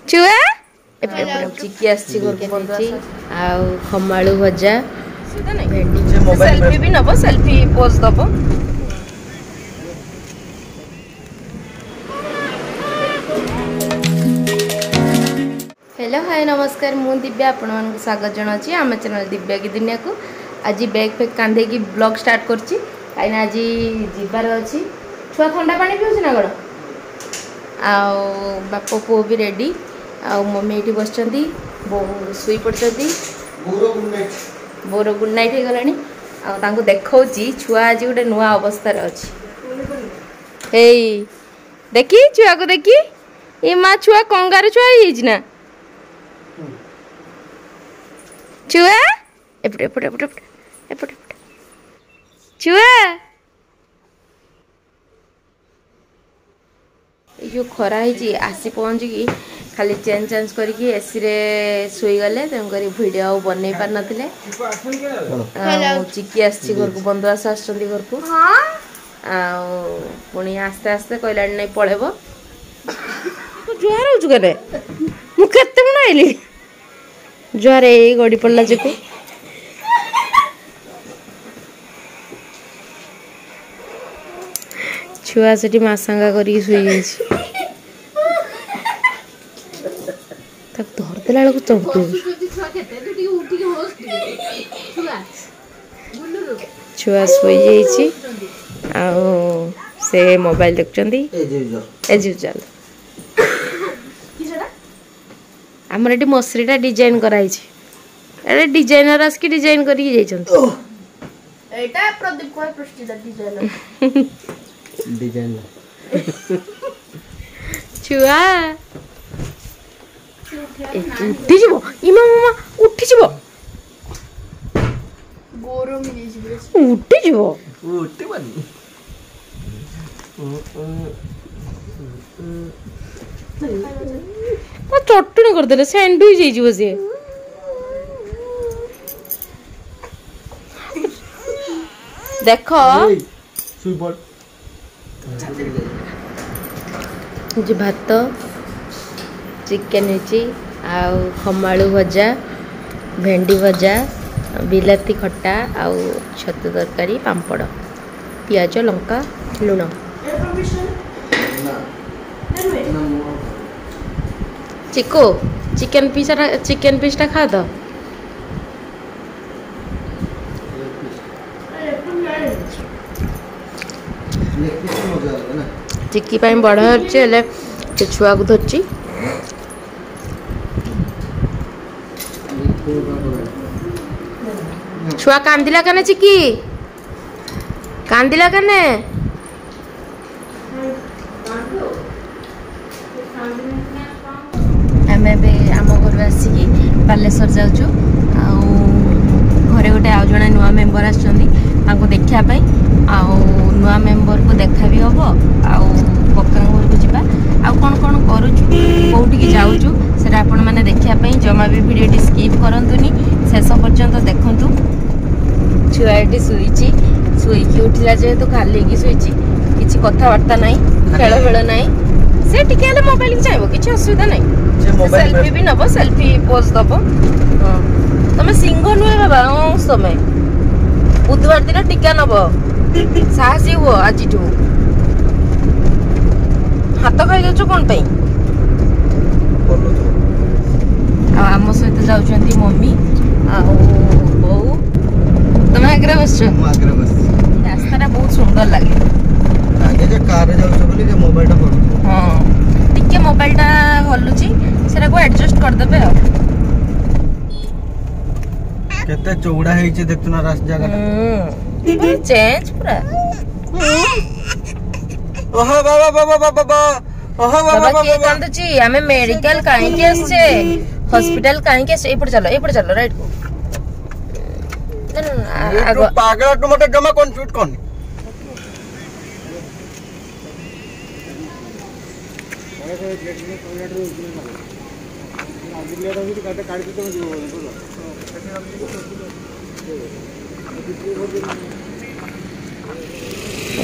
छुआ चिकी आसी आउ खमालु भजा सेल्फी भी नब सेल्फी पोज दब हेलो हाय नमस्कार मु दिव्या आपण स्वागत जनावि आम चैनल दिव्या की दुनिया को आज बैग फैग कांधे की ब्लॉग स्टार्ट करछि कहीं आज जीवार अच्छी छुआ ठंडा पानी पीऊँ ना कौन आउ बाप पुओ भी रेडी आउ मम्मी ये बस शुई पड़ती बोर गुड नाइट हो गला देखा छुआ आज गोटे नुआ अवस्था अच्छी देखी छुआ को देखी ये माँ छुआ कंगार छुआ ना छुआ एपटे एपटे एपटे एपटे एपटे छुआ जो खरा है आसी पहुँचिकी खाली चेंज चेंज करके एसी रे शुई गले तेणुक भिडियो बन पार नथिले चिकी आसी घर को बंधुआस आस घर को पुणी आस्ते आस्ते कहला नहीं पलैब जुआर हो मुझे कौन आईली जुआर यही गड़ी पड़ा जो छुआ से मासांगा करके शुई धरदेला बेलू चौंक छुआ शुई से मोबाइल देखुंट एज यूजुअल आमर ये मसरीटा डिजाइन कराई डिजाइनर आसिक डिजाइन करके छुआ उठी जीव इमा मामा उठी जीव उठी जीव चटणी करदे सैंडविच हो सी देख भात चिकेन आउ खमालु भजा भेंडी भजा बिलाती खट्टा आउ छतु तरकारी पांपड़ पियाज लंका लुण चिको चिकेन पीसटा खा तो चिक्की पाई बड़ से छुआ को धरची छुआ कांदिला कने चिक्की कांदिला कने आम घर आसिक बालेश्वर जाऊँ घरे गोटे आउ जड़े नुआ मेम्बर आखापी नुआ मेम्बर को देखा भी हम पक्का घर को जावा कौन कौन कौटी जाऊँ से आपण मैंने देखापी जमा भी भिडियो स्किप करतुनि शेष पर्यंत देखु छुआ ये शुईकी उठिला जेहेतु खाली शुई किसी कथबार्ता ना खेल भेल ना से टिके मोबाइल चाहिए किसी असुविधा नहीं सेल्फी भी नब सेल्फी पोज दब तुम सिंह नुहे बाबा समय बुधवार दिन टीका नब साहसी हुआ आज हाथ खाई दौ कौन आम सहित जाऊँच मम्मी बो तुम आगे बस रास्ता बहुत सुंदर लगे हाँ टिके मोबाइल टा हलुची सेटा को एडजस्ट करदेबे केते चौड़ा है देखु ना रास्ता जगह चेंज पूरा ओहो बाबा बाबा बाबा ओहो बाबा के कांदुची हमें मेडिकल काहे के आछे हॉस्पिटल काहे के एपड़ चलो राइट को आगो पागल तो मते जमा कंफ्यूज कोन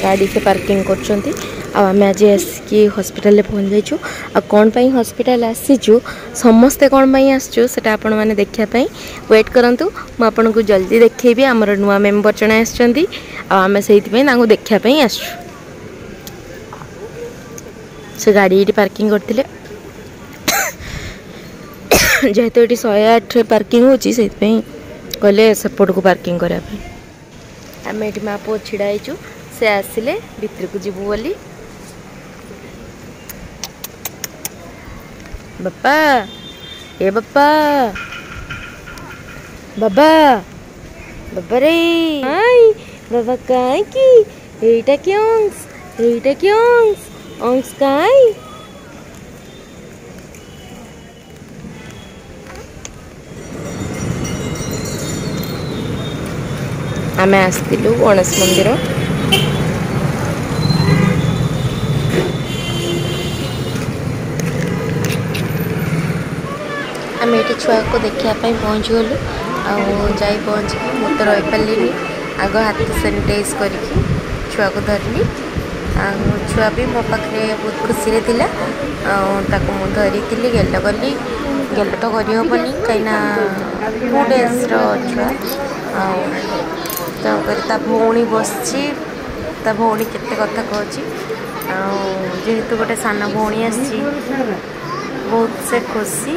गाड़ी से पार्किंग करछंती आम आज आसिक हस्पिटाल पहुँच जाइए आ कौन पाई हस्पिटाल आसीचु समस्ते कौन पाई आसचु सेटा आपण माने देखिया पाई वेट करंतु मु आपन को जल्दी देखैबी हमर नुआ मेंबर जणे आछंती आ आमे सेहित पई तांको देखिया पाई आसचु से गाड़ी ये पार्किंग करते जेहेतु ये 108 पार्किंग होची से कहले सपोर्ट को पार्किंग कराया आम ये माँ पुओ छिड़ाईचु से आसिले भितर को जीवु बोली बापा ए बापा बाबा बाबा रे आई बाबा काई की एटा क्यों अंश काई आमे आसतिलु गणेश मंदिर आम ये छुआ को देखा पहुँच गलु आई पहुँच मुझे तो रही पारे आग हाथ सानिटाइज करके छुआ को धरली छुआ भी मो पाखे बहुत खुशी थिला मुझे धरी गेल गली गेल तो करहबनी कहीं 2 डेज छुआ ता भौणी बसची ता भौणी केते कथा कहची जेहेतु गोटे सान भौणी आसी बहुत से खुशी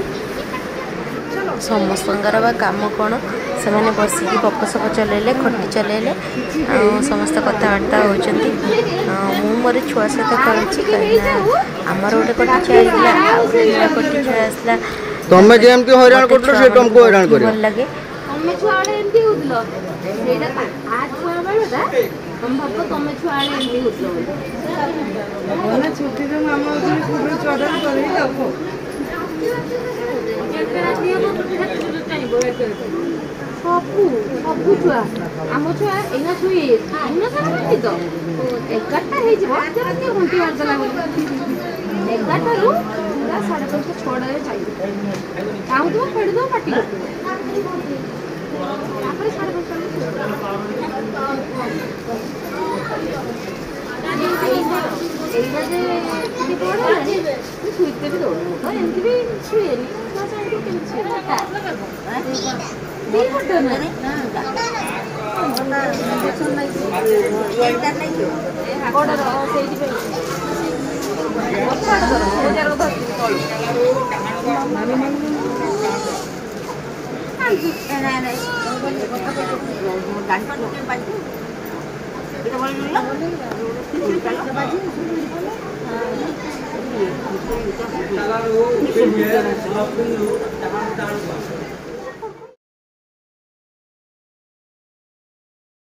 समस्त काम कौन से मैंने बसिकी पकसप चलैले खटी चलैले समस्त कथबार्ता होती मोर छुआ सहित कहीं आमर गोटे कटी छुआ कटी छुआ आसला तमे जेमती हैरान करलो से तुमको हैरान करे भल लगे तमे छुआडे एंती होतलो सेटा आज छुआ बेलटा हम भाबो तमे छुआडे एंती होतलो बोला छुट्टी रे मामा उठे पूरे चढ़ा करई लाखो सबू छुआ आम छुआ एना छुई एना सब तो 11टा हे जिवो जरा घंटी वाजला 11टा रु पूरा 5:30 6टा रे चाहिए काम तो फेड़ दो पार्टी après 5:30